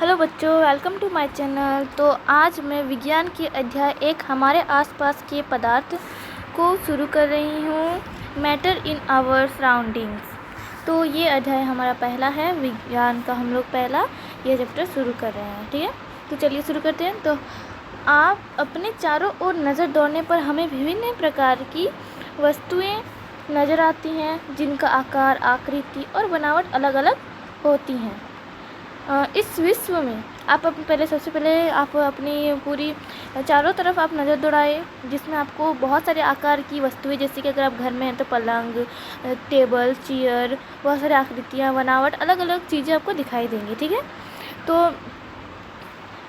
Hello बच्चों, welcome to my channel. तो आज मैं विज्ञान के अध्याय 1 हमारे आसपास के पदार्थ को शुरू कर रही हूँ, मैटर इन आवर सराउंडिंग्स। तो ये अध्याय हमारा पहला है, विज्ञान का हम लोग पहला ये चैप्टर शुरू कर रहे हैं। ठीक है, तो चलिए शुरू करते हैं। तो आप अपने चारों ओर नज़र दौड़ने पर हमें विभिन्न प्रकार की वस्तुएँ नज़र आती हैं, जिनका आकार, आकृति और बनावट अलग अलग होती हैं। इस विश्व में आप सबसे पहले आप अपनी पूरी चारों तरफ आप नज़र दौड़ाए, जिसमें आपको बहुत सारे आकार की वस्तुएं, जैसे कि अगर आप घर में हैं तो पलंग, टेबल, चेयर, बहुत सारी आकृतियाँ, बनावट, अलग अलग चीज़ें आपको दिखाई देंगी। ठीक है, तो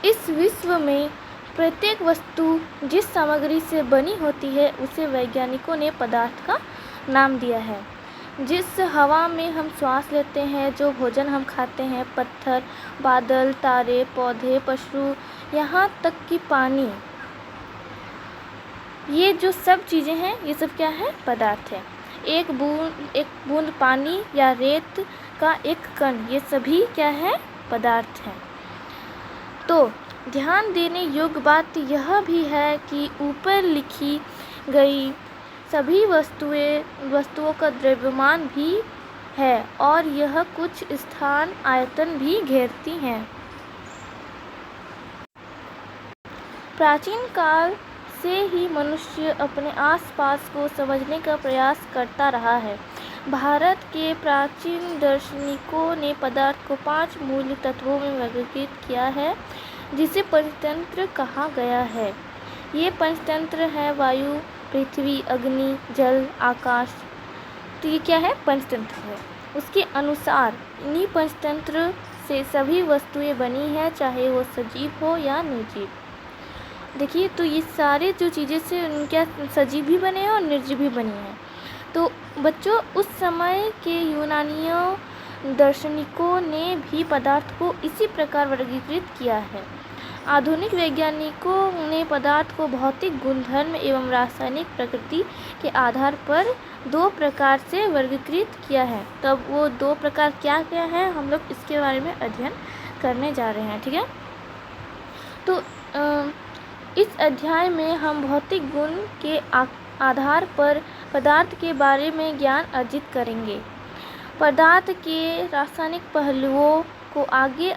इस विश्व में प्रत्येक वस्तु जिस सामग्री से बनी होती है उसे वैज्ञानिकों ने पदार्थ का नाम दिया है। जिस हवा में हम सांस लेते हैं, जो भोजन हम खाते हैं, पत्थर, बादल, तारे, पौधे, पशु, यहाँ तक कि पानी, ये जो सब चीज़ें हैं ये सब क्या है? पदार्थ है। एक बूंद पानी या रेत का एक कण, ये सभी क्या है? पदार्थ हैं। तो ध्यान देने योग्य बात यह भी है कि ऊपर लिखी गई सभी वस्तुओं का द्रव्यमान भी है और यह कुछ स्थान, आयतन भी घेरती हैं। प्राचीन काल से ही मनुष्य अपने आसपास को समझने का प्रयास करता रहा है। भारत के प्राचीन दार्शनिकों ने पदार्थ को 5 मूल तत्वों में वर्गीकृत किया है, जिसे पंचतंत्र कहा गया है। ये पंचतंत्र है वायु, पृथ्वी, अग्नि, जल, आकाश। तो ये क्या है? पंचतंत्र है। उसके अनुसार इन्हीं पंचतंत्र से सभी वस्तुएं बनी हैं, चाहे वो सजीव हो या निर्जीव। देखिए, तो ये सारे जो चीज़ें से क्या सजीव भी बने हैं और निर्जीव भी बनी हैं। तो बच्चों, उस समय के यूनानियों दार्शनिकों ने भी पदार्थ को इसी प्रकार वर्गीकृत किया है। आधुनिक वैज्ञानिकों ने पदार्थ को भौतिक गुणधर्म एवं रासायनिक प्रकृति के आधार पर 2 प्रकार से वर्गीकृत किया है। तब वो 2 प्रकार क्या क्या है, हम लोग इसके बारे में अध्ययन करने जा रहे हैं। ठीक है, तो इस अध्याय में हम भौतिक गुण के आधार पर पदार्थ के बारे में ज्ञान अर्जित करेंगे। पदार्थ के रासायनिक पहलुओं को आगे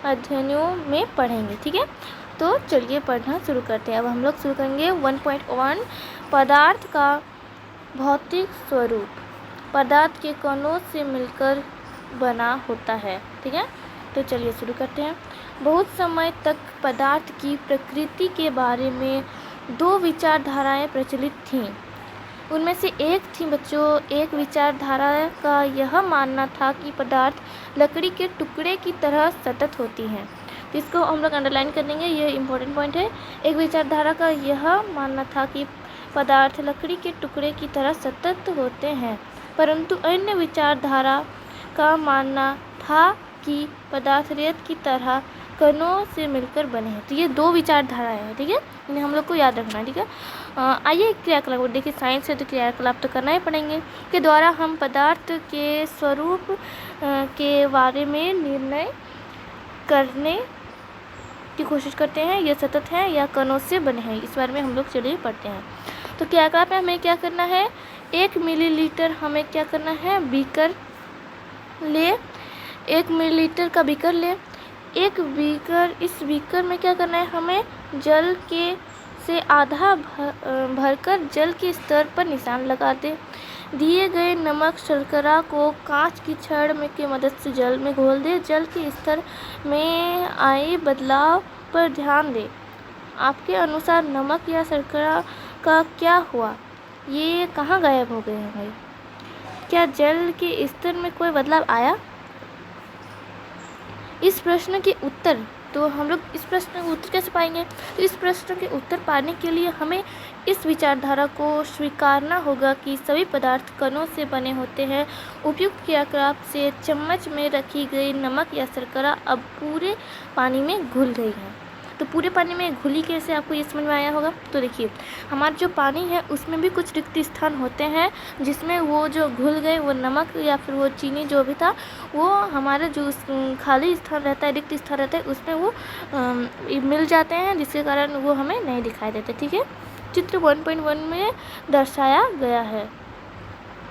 अध्ययनों में पढ़ेंगे। ठीक है, तो चलिए पढ़ना शुरू करते हैं। अब हम लोग शुरू करेंगे 1.1 पदार्थ का भौतिक स्वरूप। पदार्थ के कणों से मिलकर बना होता है। ठीक है, तो चलिए शुरू करते हैं। बहुत समय तक पदार्थ की प्रकृति के बारे में 2 विचारधाराएं प्रचलित थीं। उनमें से एक थी बच्चों, एक विचारधारा का यह मानना था कि पदार्थ लकड़ी के टुकड़े की तरह सतत होती हैं। तो इसको हम लोग अंडरलाइन कर देंगे, ये इम्पोर्टेंट पॉइंट है। एक विचारधारा का यह मानना था कि पदार्थ लकड़ी के टुकड़े की तरह सतत होते हैं, परंतु अन्य विचारधारा का मानना था कि पदार्थ रेत की तरह कणों से मिलकर बने हैं। तो ये 2 विचारधाराएं हैं। ठीक है, इन्हें हम लोग को याद रखना है। ठीक है, आइए क्रियाकलाप, देखिए साइंस है तो क्रियाकलाप तो करना ही पड़ेंगे, के द्वारा हम पदार्थ के स्वरूप के बारे में निर्णय करने की कोशिश करते हैं। ये सतत हैं या कणों से बने हैं, इस बारे में हम लोग चलिए पढ़ते हैं। तो क्रियाकलाप में हमें क्या करना है? 1 मिलीलीटर हमें क्या करना है? बीकर ले, 1 मिलीलीटर का बीकर ले। एक बीकर, इस बीकर में क्या करना है? हमें जल के से आधा भरकर जल के स्तर पर निशान लगा दे। दिए गए नमक, शर्करा को कांच की छड़ में की मदद से जल में घोल दे। जल के स्तर में आए बदलाव पर ध्यान दे। आपके अनुसार नमक या शर्करा का क्या हुआ? ये कहाँ गायब हो गए हैं? क्या जल के स्तर में कोई बदलाव आया? इस प्रश्न के उत्तर, तो हम लोग इस प्रश्न का उत्तर कैसे पाएंगे? तो इस प्रश्न के उत्तर पाने के लिए हमें इस विचारधारा को स्वीकारना होगा कि सभी पदार्थ कणों से बने होते हैं। उपयुक्त क्रियाकलाप से चम्मच में रखी गई नमक या शर्करा अब पूरे पानी में घुल गई है। तो पूरे पानी में घुली कैसे, आपको ये समझ में आया होगा। तो देखिए हमारा जो पानी है उसमें भी कुछ रिक्त स्थान होते हैं जिसमें वो जो घुल गए वो नमक या फिर वो चीनी जो भी था वो हमारे जो खाली स्थान रहता है, रिक्त स्थान रहता है, उसमें वो मिल जाते हैं, जिसके कारण वो हमें नहीं दिखाई देते। ठीक है, चित्र 1.1 में दर्शाया गया है।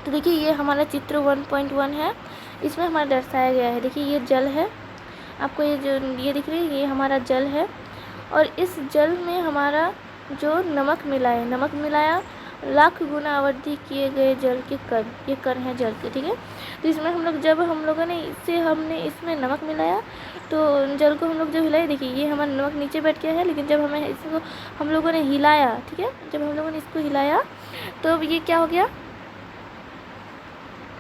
तो देखिए ये हमारा चित्र 1.1 है, इसमें हमारा दर्शाया गया है। देखिए ये जल है, आपको ये जो ये दिख रही है ये हमारा जल है, और इस जल में हमारा जो नमक मिला है, नमक मिलाया लाख गुना अवधि किए गए जल के कण, ये कण है जल के। ठीक है, तो इसमें हम लोग जब हम लोगों ने हमने इसमें नमक मिलाया तो जल को हम लोग जब हिलाए, देखिए ये हमारा नमक नीचे बैठ गया है, लेकिन जब हमें इसको हम लोगों ने हिलाया, ठीक है, जब हम लोगों ने इसको हिलाया तो ये क्या हो गया,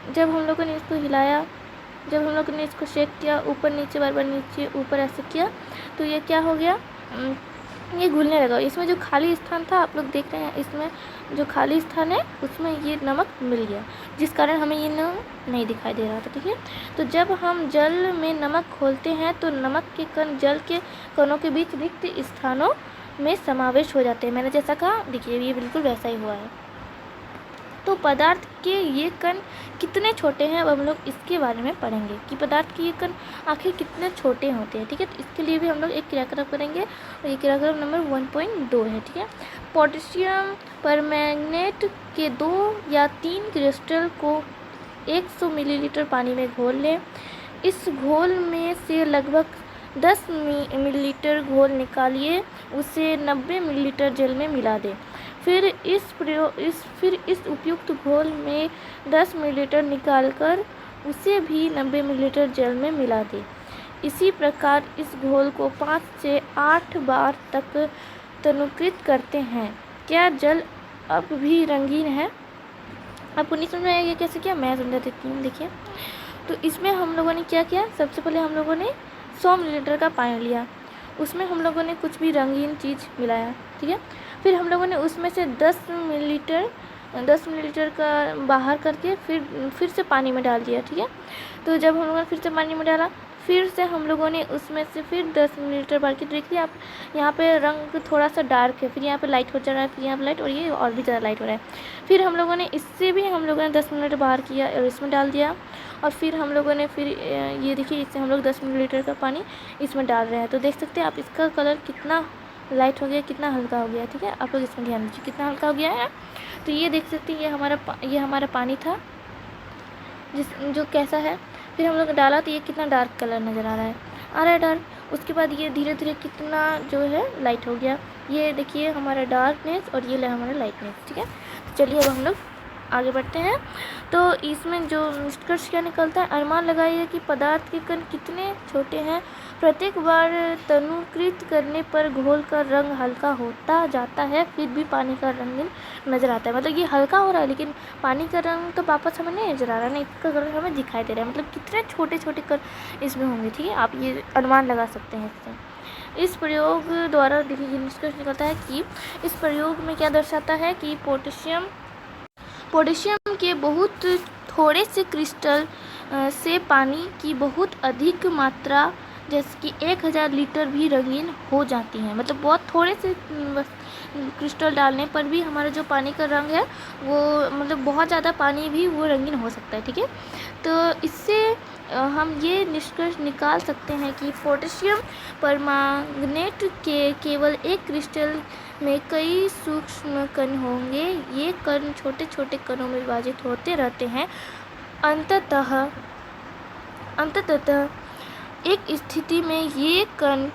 जब हम लोगों ने इसको हिलाया, जब हम लोगों ने इसको शेक किया, ऊपर नीचे बार बार नीचे ऊपर ऐसे किया, तो ये क्या हो गया, ये घुलने लगा। इसमें जो खाली स्थान था आप लोग देख रहे हैं, इसमें जो खाली स्थान है उसमें ये नमक मिल गया, जिस कारण हमें ये नहीं दिखाई दे रहा था। ठीक है, तो जब हम जल में नमक घोलते हैं तो नमक के कण जल के कणों के बीच रिक्त स्थानों में समावेश हो जाते हैं। मैंने जैसा कहा देखिए ये बिल्कुल वैसा ही हुआ है। तो पदार्थ के ये कण कितने छोटे हैं अब हम लोग इसके बारे में पढ़ेंगे कि पदार्थ के ये कण आखिर कितने छोटे होते हैं। ठीक है, तो इसके लिए भी हम लोग एक क्रियाक्रम करेंगे और ये क्रियाक्रम नंबर 1.2 है। ठीक है, पोटेशियम परमैंगनेट के 2 या 3 क्रिस्टल को 100 मिलीलीटर पानी में घोल लें। इस घोल में से लगभग 10 मिलीलीटर घोल निकालिए, उसे 90 मिलीलीटर जल में मिला दें। फिर इस उपयुक्त घोल में 10 मिलीलीटर निकालकर उसे भी 90 मिलीलीटर जल में मिला दें। इसी प्रकार इस घोल को 5 से 8 बार तक तनुकृत करते हैं। क्या जल अब भी रंगीन है? आपको नहीं समझ में आएगा कैसे किया, मैं समझा देती हूँ। देखिए, तो इसमें हम लोगों ने क्या किया, सबसे पहले हम लोगों ने 100 मिलीलीटर का पानी लिया, उसमें हम लोगों ने कुछ भी रंगीन चीज़ मिलाया। ठीक है, फिर हम लोगों ने उसमें से 10 मिलीलीटर का बाहर करके फिर से पानी में डाल दिया। ठीक है, तो जब हम लोगों ने फिर से पानी में डाला, फिर से हम लोगों ने उसमें से फिर 10 मिलीलीटर बार की, देखिए आप यहाँ पे रंग थोड़ा सा डार्क है, फिर यहाँ पे लाइट हो जा रहा है, फिर यहाँ पे लाइट, और ये और भी ज़्यादा लाइट हो रहा है। फिर हम लोगों ने इससे भी हम लोगों ने 10 मिलीलीटर बाहर किया और इसमें डाल दिया, और फिर हम लोगों ने फिर ये देखिए इससे हम लोग 10 मिलीलीटर का पानी इसमें डाल रहे हैं। तो देख सकते हैं आप इसका कलर कितना लाइट हो गया, कितना हल्का हो गया। ठीक है, आप लोग इसमें ध्यान दीजिए कितना हल्का हो गया है। तो ये देख सकते हैं ये हमारा पानी था जो कैसा है। फिर हम लोग डाला तो ये कितना डार्क कलर नज़र आ रहा है डार्क। उसके बाद ये धीरे धीरे कितना जो है लाइट हो गया, ये देखिए हमारा डार्कनेस और ये हमारा लाइटनेस। ठीक है, तो चलिए अब हम लोग आगे बढ़ते हैं। तो इसमें जो निष्कर्ष क्या निकलता है, अनुमान लगाइए कि पदार्थ के कण कितने छोटे हैं। प्रत्येक बार तनुकृत करने पर घोल का रंग हल्का होता जाता है, फिर भी पानी का रंगीन नज़र आता है। मतलब ये हल्का हो रहा है लेकिन पानी का रंग तो वापस हमें नहीं नज़र आ रहा है, नहीं इसका कलर हमें दिखाई दे रहा है। मतलब कितने छोटे छोटे कण इसमें होंगे। ठीक है, आप ये अनुमान लगा सकते हैं इससे। इस प्रयोग द्वारा देखिए निष्कर्ष निकलता है कि इस प्रयोग में क्या दर्शाता है कि पोटेशियम के बहुत थोड़े से क्रिस्टल से पानी की बहुत अधिक मात्रा जैसे कि 1000 लीटर भी रंगीन हो जाती हैं। मतलब बहुत थोड़े से क्रिस्टल डालने पर भी हमारा जो पानी का रंग है वो मतलब बहुत ज़्यादा पानी भी वो रंगीन हो सकता है। ठीक है, तो इससे हम ये निष्कर्ष निकाल सकते हैं कि पोटेशियम परमांगनेट के केवल एक क्रिस्टल में कई सूक्ष्म कण होंगे। ये कण छोटे छोटे कणों में विभाजित होते रहते हैं। अंततः एक स्थिति में ये कण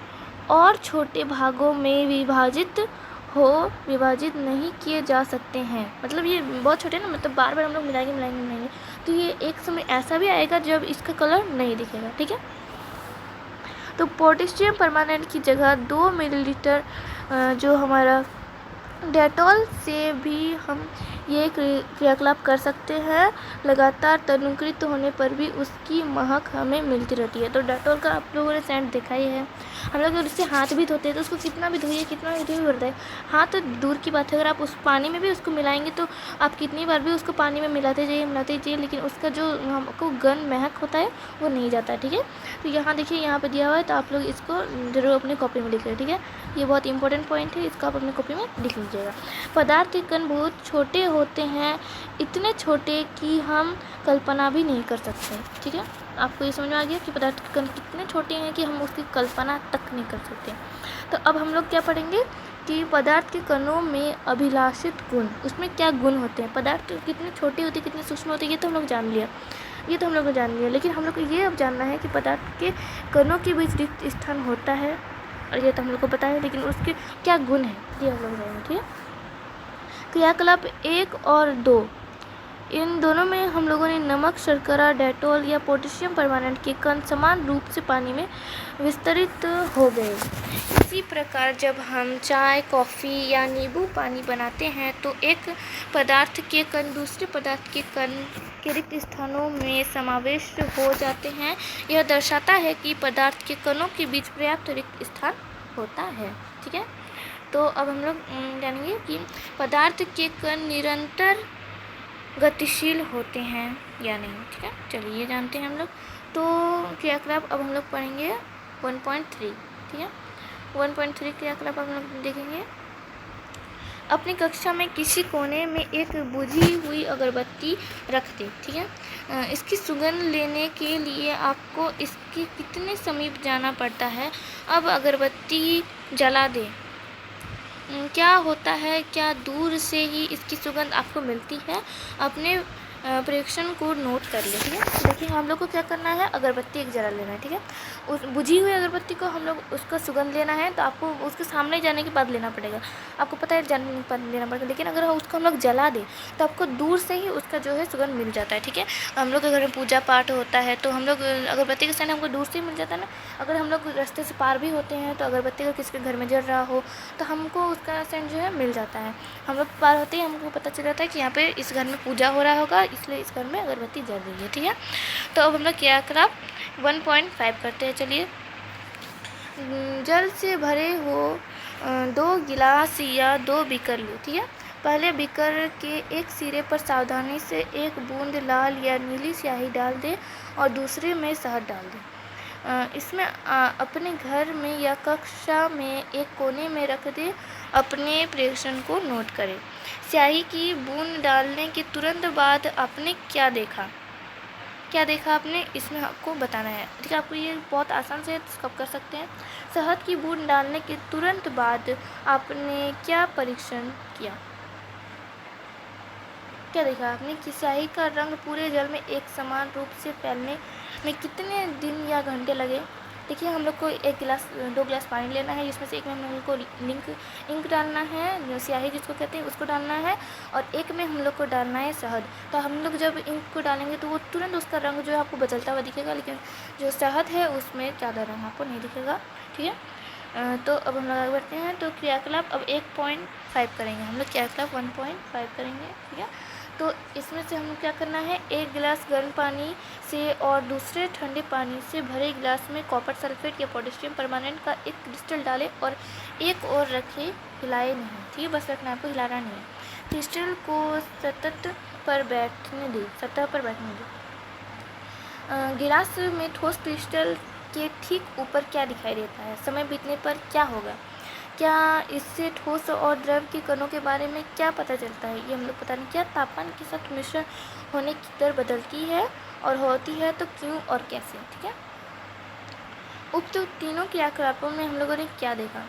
और छोटे भागों में विभाजित नहीं किए जा सकते हैं। मतलब ये बहुत छोटे ना, मतलब बार बार हम लोग मिलाएंगे तो ये एक समय ऐसा भी आएगा जब इसका कलर नहीं दिखेगा। ठीक है, तो पोटेशियम परमानेंट की जगह 2 मिलीलीटर जो हमारा डेटॉल से भी हम ये क्रियाकलाप कर सकते हैं। लगातार तनुकृत होने पर भी उसकी महक हमें मिलती रहती है। तो डेटॉल का आप लोगों ने सेंट देखा ही है, हम लोग उससे हाथ भी धोते हैं तो उसको कितना भी धोइए बढ़ता है। हाथ तो दूर की बात है, अगर आप उस पानी में भी उसको मिलाएंगे तो आप कितनी बार भी उसको पानी में मिलाते जाइए, लेकिन उसका जो हमको गंध महक होता है वो नहीं जाता है। ठीक है, तो यहाँ देखिए, यहाँ पे दिया हुआ है, तो आप लोग इसको जरूर अपनी कॉपी में लिख लें। ठीक है, ये बहुत इंपॉर्टेंट पॉइंट है, इसको आप अपनी कॉपी में लिख लीजिएगा। पदार्थ के कण बहुत छोटे होते हैं, इतने छोटे कि हम कल्पना भी नहीं कर सकते। ठीक है, आपको ये समझ में आ गया कि पदार्थ के कण कितने छोटे हैं कि हम उसकी कल्पना तक नहीं कर सकते। तो अब हम लोग क्या पढ़ेंगे कि पदार्थ के कणों में अभिलाषित गुण, उसमें क्या गुण होते हैं, पदार्थ कितने छोटे होते हैं, कितने सूक्ष्म होते हैं, ये तो हम लोग जान लिया, लेकिन हम लोग को ये अब जानना है कि पदार्थ के कणों के बीच रिक्त स्थान होता है, और ये तो हम लोग को पता है, लेकिन उसके क्या गुण है ये हम लोग जानेंगे। ठीक है, क्रियाकलाप 1 और 2, इन दोनों में हम लोगों ने नमक, शर्करा, डेटॉल या पोटेशियम परमानेंट के कण समान रूप से पानी में विस्तरित हो गए। इसी प्रकार जब हम चाय, कॉफ़ी या नींबू पानी बनाते हैं तो एक पदार्थ के कण दूसरे पदार्थ के कण के रिक्त स्थानों में समावेश हो जाते हैं। यह दर्शाता है कि पदार्थ के कणों के बीच पर्याप्त रिक्त स्थान होता है। ठीक है, तो अब हम लोग जानेंगे कि पदार्थ के कण निरंतर गतिशील होते हैं या नहीं। ठीक है, चलिए ये जानते हैं हम लोग। तो क्रियाकलाप अब हम लोग पढ़ेंगे 1.3। ठीक है, 1.3 क्रियाकलाप हम लोग देखेंगे। अपनी कक्षा में किसी कोने में एक बुझी हुई अगरबत्ती रख दें। ठीक है, इसकी सुगंध लेने के लिए आपको इसके कितने समीप जाना पड़ता है। अब अगरबत्ती जला दें, क्या होता है, क्या दूर से ही इसकी सुगंध आपको मिलती है। अपने प्रेक्षण को नोट कर ले। ठीक है, देखिए हम लोग को क्या करना है, अगरबत्ती एक जला लेना है। ठीक है, उस बुझी हुई अगरबत्ती को हम लोग उसका सुगंध लेना है, तो आपको उसके सामने जाने के बाद लेना पड़ेगा, आपको पता है जाने के बाद लेना पड़ेगा। लेकिन अगर उसको हम लोग जला दें तो आपको दूर से ही उसका जो है सुगंध मिल जाता है। ठीक है, हम लोग के घर में पूजा पाठ होता है तो हम लोग अगरबत्ती के सामने हमको दूर से ही मिल जाता है ना। अगर हम लोग रास्ते से पार भी होते हैं तो अगरबत्ती अगर किसी के घर में जल रहा हो तो हमको उसका सेंट जो है मिल जाता है। हम लोग पार होते ही हमको पता चल जाता है कि यहाँ पे इस घर में पूजा हो रहा होगा, इसलिए इस घर में अगरबत्ती जल रही है। ठीक है, तो अब हम लोग क्रियाकलाप 1.5 करते हैं। चलिए, जल से भरे हो 2 गिलास या 2 बीकर लो। ठीक है, पहले बीकर के एक सिरे पर सावधानी से एक बूंद लाल या नीली स्याही डाल दें और दूसरे में शहद डाल दें। इसमें अपने घर में या कक्षा में एक कोने में रख दें। अपने प्रेक्षण को नोट करें। स्याही की बूंद डालने के तुरंत बाद आपने क्या देखा आपने, इसमें आपको बताना है। ठीक है, आपको ये बहुत आसान से आप कर सकते हैं। शहद की बूंद डालने के तुरंत बाद आपने क्या परीक्षण किया, क्या देखा आपने कि स्याही का रंग पूरे जल में एक समान रूप से फैलने में कितने दिन या घंटे लगे। देखिए, हम लोग को 2 गिलास पानी लेना है, जिसमें से एक में हम लोग को इंक डालना है, स्याही जिसको कहते हैं उसको डालना है, और एक में हम लोग को डालना है शहद। तो हम लोग जब इंक को डालेंगे तो वो तुरंत उसका रंग जो है आपको बदलता हुआ दिखेगा, लेकिन जो शहद है उसमें ज़्यादा रंग आपको नहीं दिखेगा। ठीक है, तो अब हम लोग आगे बढ़ते हैं। तो क्रियाकलाप अब 1.5 करेंगे, हम लोग क्रियाकलाप 1.5 करेंगे। ठीक है, तो इसमें से हमें क्या करना है, 1 गिलास गर्म पानी से और दूसरे ठंडे पानी से भरे गिलास में कॉपर सल्फेट या पोटेशियम परमानेंट का एक क्रिस्टल डालें और एक और रखें, हिलाए नहीं। ठीक है, बस रखना, आपको हिलाना नहीं है। क्रिस्टल को सतह पर बैठने दें। गिलास में ठोस क्रिस्टल के ठीक ऊपर क्या दिखाई देता है, समय बीतने पर क्या होगा, क्या इससे ठोस और द्रव के कणों के बारे में क्या पता चलता है, ये हम लोग पता नहीं। क्या तापमान के साथ मिश्रण होने की दर बदलती है और होती है तो क्यों और कैसे। ठीक है, उक्त तीनों क्रियाकलापों में हम लोगों ने क्या देखा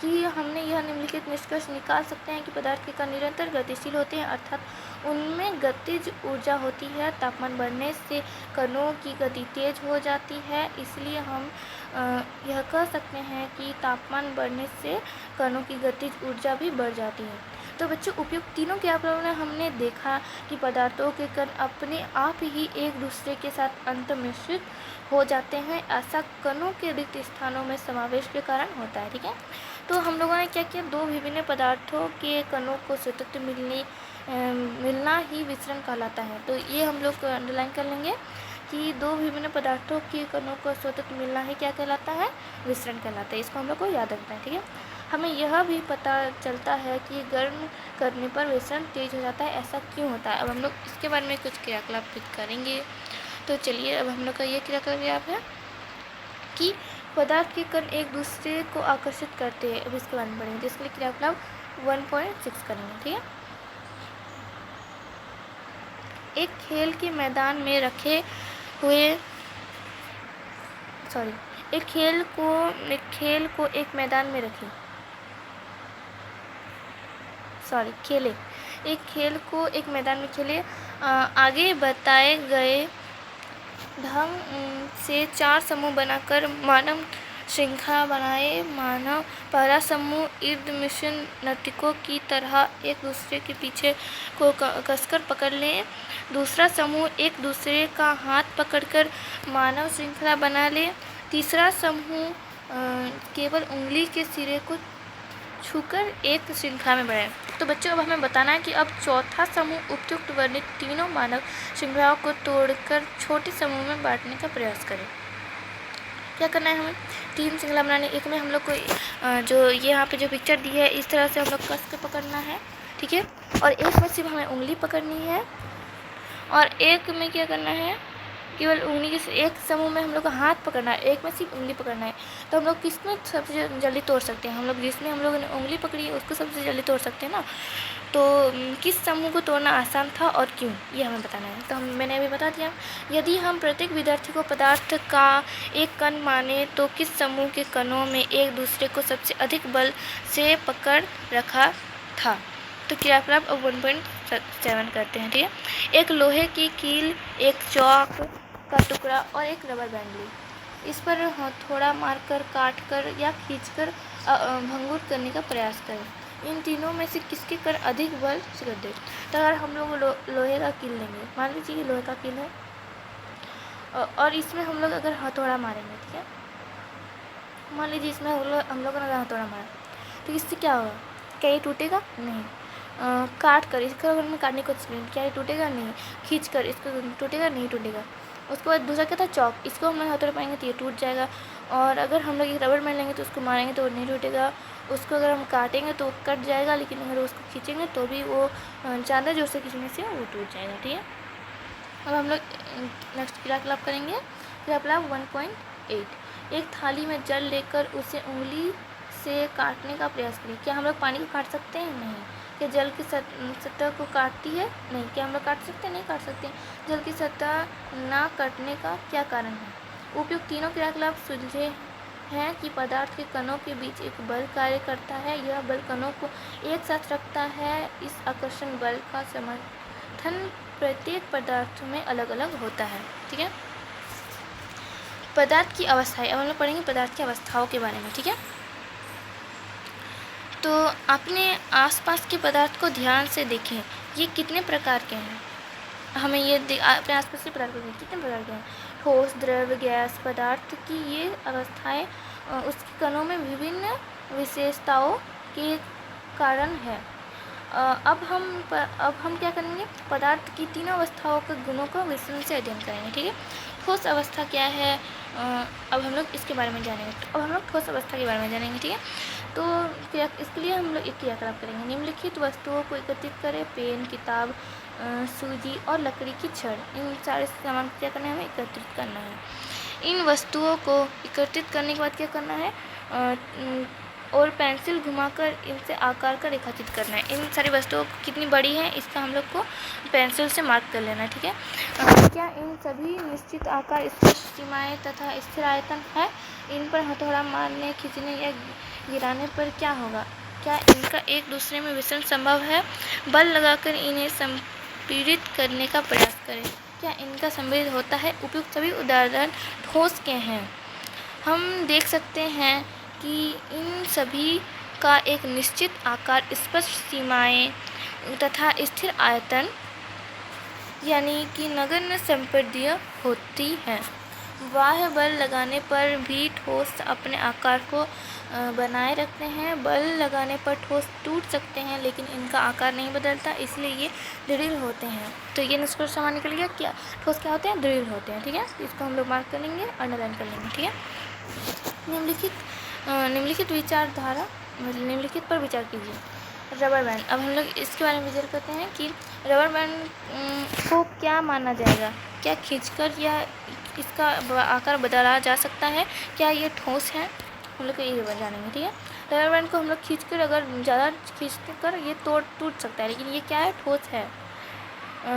कि हमने यह निम्नलिखित निष्कर्ष निकाल सकते हैं कि पदार्थ के कण निरंतर गतिशील होते हैं, अर्थात उनमें गतिज ऊर्जा होती है। तापमान बढ़ने से कणों की गति तेज हो जाती है, इसलिए हम यह कह सकते हैं कि तापमान बढ़ने से कणों की गतिज ऊर्जा भी बढ़ जाती है। तो बच्चों, उपयुक्त तीनों क्रियाकलापों में हमने देखा कि पदार्थों के कण अपने आप ही एक दूसरे के साथ अंतर्मिश्रित हो जाते हैं, ऐसा कणों के रिक्त स्थानों में समावेश के कारण होता है। ठीक है, तो हम लोगों ने क्या किया, 2 विभिन्न पदार्थों के कणों को स्वतंत्र मिलना ही विसरण कहलाता है। तो ये हम लोग अंडरलाइन कर लेंगे कि दो विभिन्न पदार्थों के कणों का स्वतंत्र मिलना ही क्या कहलाता है? विसरण कहलाता है। इसको हम लोग को याद रखना है, ठीक है। हमें यह भी पता चलता है कि गर्म करने पर विसरण तेज हो जाता है, ऐसा क्यों होता है? अब हम लोग इसके बारे में कुछ क्रियाकलाप करेंगे। तो चलिए, अब हम लोग का ये क्रियाकलाप है कि पदार्थ के कण एक दूसरे को आकर्षित करते हैं। अब इसके बारे में पढ़ेंगे। तो इसके लिए क्रियाकलाप 1.6 करेंगे, ठीक है। एक खेल के मैदान में रखे हुए एक खेल को एक मैदान में रखें। एक खेल को एक मैदान में खेले। आगे बताए गए ढंग से 4 समूह बनाकर मानव श्रृंखला बनाए। मानव पहला समूह ईर्द मिशन नर्तकों की तरह एक दूसरे के पीछे को कसकर पकड़ ले। दूसरा समूह एक दूसरे का हाथ पकड़कर मानव श्रृंखला बना ले। तीसरा समूह केवल उंगली के सिरे को छूकर एक श्रृंखला में बढ़े। तो बच्चों, अब हमें बताना है कि अब चौथा समूह उपयुक्त वर्णित तीनों मानव श्रृंखलाओं को तोड़कर छोटे समूह में बांटने का प्रयास करें। क्या करना है? हमें 3 श्रृंखला बनानी। एक में हम लोग को जो ये यहाँ पे जो पिक्चर दी है, इस तरह से हम लोग कस के पकड़ना है, ठीक है। और एक में सिर्फ हमें उंगली पकड़नी है, और एक में क्या करना है, केवल उंगली के एक समूह में हम लोग का हाथ पकड़ना है, एक में सिर्फ उंगली पकड़ना है। तो हम लोग किस में सबसे जल्दी तोड़ सकते हैं? हम लोग जिसमें हम लोगों ने उंगली पकड़ी है उसको सबसे जल्दी तोड़ सकते हैं ना। तो किस समूह को तोड़ना आसान था और क्यों, ये हमें बताना है। तो मैंने अभी बता दिया। यदि हम प्रत्येक विद्यार्थी को पदार्थ का एक कण माने तो किस समूह के कणों में एक दूसरे को सबसे अधिक बल से पकड़ रखा था? तो क्रियाकलाप अब 1.7 करते हैं, ठीक है। एक लोहे की कील, एक चौक का टुकड़ा और एक रबर बैंड ली। इस पर हथौड़ा मारकर, काटकर या खींचकर भंगुर करने का प्रयास करें। इन तीनों में से किसके कण अधिक बल से कर दे? तो अगर हम लोग लोहे का कील लेंगे, मान लीजिए कि लोहे का कील है, और इसमें हम लोग अगर हथौड़ा मारेंगे, ठीक है, मान लीजिए इसमें हम लोग ने हथौड़ा मारा, तो इससे क्या होगा? क्या ये टूटेगा? नहीं। काट कर इसको अगर मैं काटने की कोशिश करूँ, क्या ये टूटेगा? नहीं। खींच कर इसको टूटेगा? नहीं टूटेगा। उसके बाद दूसरा क्या था? चौक। इसको हम हथौड़ा पाएंगे तो ये टूट जाएगा। और अगर हम लोग एक रबर बैंड लेंगे तो उसको मारेंगे तो नहीं टूटेगा। उसको अगर हम काटेंगे तो कट जाएगा, लेकिन अगर उसको खींचेंगे तो भी वो ज़्यादा जोर से खींचने से वो टूट जाएगा, ठीक है। अब हम लोग नेक्स्ट क्रियाकलाप करेंगे। क्रियाकलाप 1.8। एक थाली में जल लेकर उसे उंगली से काटने का प्रयास करें। क्या हम लोग पानी को काट सकते हैं? नहीं। क्या जल की सतह को काटती है? नहीं। क्या हम लोग काट सकते हैं? नहीं काट सकते। जल की सतह ना काटने का क्या कारण है? उपयुक्त तीनों क्रियाकलाप सुलझे हैं कि पदार्थ के कणों के बीच एक बल कार्य करता है। यह बल कणों को एक साथ रखता है। इस आकर्षण बल का समर्थन प्रत्येक पदार्थ में अलग अलग होता है, ठीक है। पदार्थ की अवस्थाएं। अब हम लोग पढ़ेंगे पदार्थ की अवस्थाओं के बारे में, ठीक है। तो अपने आसपास के पदार्थ को ध्यान से देखें। ये कितने प्रकार के हैं? हमें ये अपने आसपास के पदार्थ को देखें, कितने प्रकार के हैं? ठोस, द्रव, गैस पदार्थ की ये अवस्थाएं उसके कणों में विभिन्न विशेषताओं के कारण है। अब हम क्या करेंगे? पदार्थ की तीनों अवस्थाओं के गुणों को विस्तृत से अध्ययन करेंगे, ठीक है। ठोस अवस्था क्या है? अब हम लोग इसके बारे में जानेंगे। अब हम लोग ठोस अवस्था के बारे में जानेंगे, ठीक है। तो इसके लिए हम लोग एक क्रियाकलाप करेंगे। निम्नलिखित वस्तुओं को एकत्रित करें। पेन, किताब, सूजी और लकड़ी की छड़। इन सारे सामान को क्या करना है? हमें एकत्रित करना है। इन वस्तुओं को एकत्रित करने के बाद क्या करना है? और पेंसिल घुमाकर इनसे आकार का रेखाचित करना है। इन सारी वस्तुओं कितनी बड़ी है इसका हम लोग को पेंसिल से मार्क कर लेना है, ठीक है। क्या इन सभी निश्चित आकार, स्पष्ट सीमाएं तथा स्थिर आयतन है? इन पर हथौड़ा मारने, खींचने या गिराने पर क्या होगा? क्या इनका एक दूसरे में विसरण संभव है? बल लगाकर इन्हें संपीड़ित करने का प्रयास करें। क्या इनका संभव होता है? उपयुक्त सभी उदाहरण ठोस के हैं। हम देख सकते हैं कि इन सभी का एक निश्चित आकार, स्पष्ट सीमाएं तथा स्थिर आयतन यानी कि नगण्य संपीड्य होती हैं। बाह्य बल लगाने पर भी ठोस अपने आकार को बनाए रखते हैं। बल लगाने पर ठोस टूट सकते हैं, लेकिन इनका आकार नहीं बदलता, इसलिए ये दृढ़ होते हैं। तो ये निष्कर्ष हमारा निकल गया, क्या ठोस क्या होते हैं, दृढ़ होते हैं। ठीक है, इसको हम लोग मार्क कर लेंगे, अंडरलाइन कर लेंगे। ठीक है, निम्नलिखित विचारधारा, निम्नलिखित पर विचार कीजिए। रबर बैंड, अब हम लोग इसके बारे में विचार करते हैं कि रबर बैंड को क्या माना जाएगा, क्या खींचकर या इसका आकार बदला जा सकता है, क्या ये ठोस है, हम लोग ये जानेंगे। ठीक है, रबर बैंड को हम लोग खींचकर, अगर ज़्यादा खींचते कर ये टूट सकता है, लेकिन ये क्या है, ठोस है।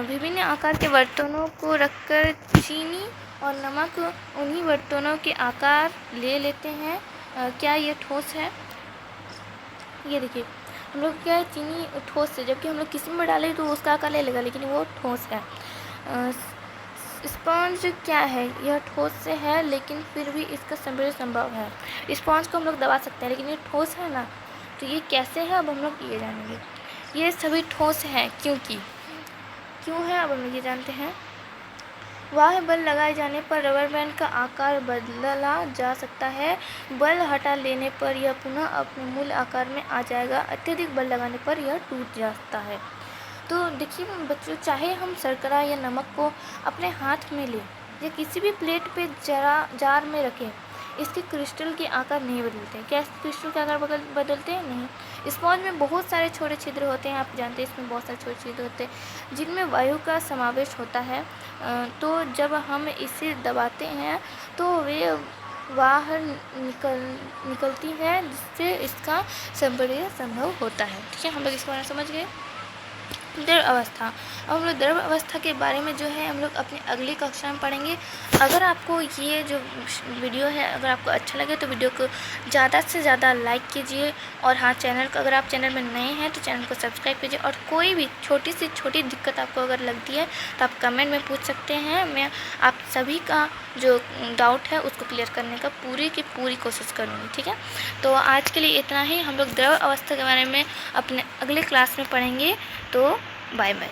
विभिन्न आकार के बर्तनों को रखकर चीनी और नमक उन्हीं बर्तनों के आकार ले लेते हैं, क्या ये ठोस है। ये देखिए, हम लोग क्या है, चीनी ठोस है, जबकि हम लोग किसी में डालें तो उसका आकार ले लेगा, लेकिन वो ठोस है। स्पॉन्ज क्या है, यह ठोस से है, लेकिन फिर भी इसका संपीड़न संभव है। स्पॉन्ज को हम लोग दबा सकते हैं, लेकिन ये ठोस है ना, तो ये कैसे है, अब हम लोग ये जानेंगे। ये सभी ठोस हैं, क्यों है, अब हम लोग ये जानते हैं। बाह्य बल लगाए जाने पर रबर बैंड का आकार बदला जा सकता है। बल हटा लेने पर यह पुनः अपने मूल आकार में आ जाएगा। अत्यधिक बल लगाने पर यह टूट जाता है। तो देखिए बच्चों, चाहे हम शर्करा या नमक को अपने हाथ में लें या किसी भी प्लेट पे जार में रखें, इसके क्रिस्टल के आकार नहीं बदलते। क्या क्रिस्टल के आकार बदलते हैं? नहीं। स्पॉन्ज में बहुत सारे छोटे छिद्र होते हैं, आप जानते हैं इसमें बहुत सारे छोटे छिद्र होते हैं जिनमें वायु का समावेश होता है। तो जब हम इसे दबाते हैं तो वे बाहर निकलती है, जिससे इसका संपीड़न संभव होता है। ठीक है, हम लोग इसके बारे में समझ गए। द्रव अवस्था, अब हम लोग द्रव अवस्था के बारे में जो है हम लोग अपनी अगली कक्षा में पढ़ेंगे। अगर आपको ये जो वीडियो है, अगर आपको अच्छा लगे तो वीडियो को ज़्यादा से ज़्यादा लाइक कीजिए। और हाँ, चैनल को, अगर आप चैनल में नए हैं तो चैनल को सब्सक्राइब कीजिए। और कोई भी छोटी से छोटी दिक्कत आपको अगर लगती है तो आप कमेंट में पूछ सकते हैं। मैं आप सभी का जो डाउट है उसको क्लियर करने का पूरी की पूरी कोशिश करूँगी। ठीक है, तो आज के लिए इतना ही। हम लोग द्रव अवस्था के बारे में अपने अगले क्लास में पढ़ेंगे। तो बाय बाय।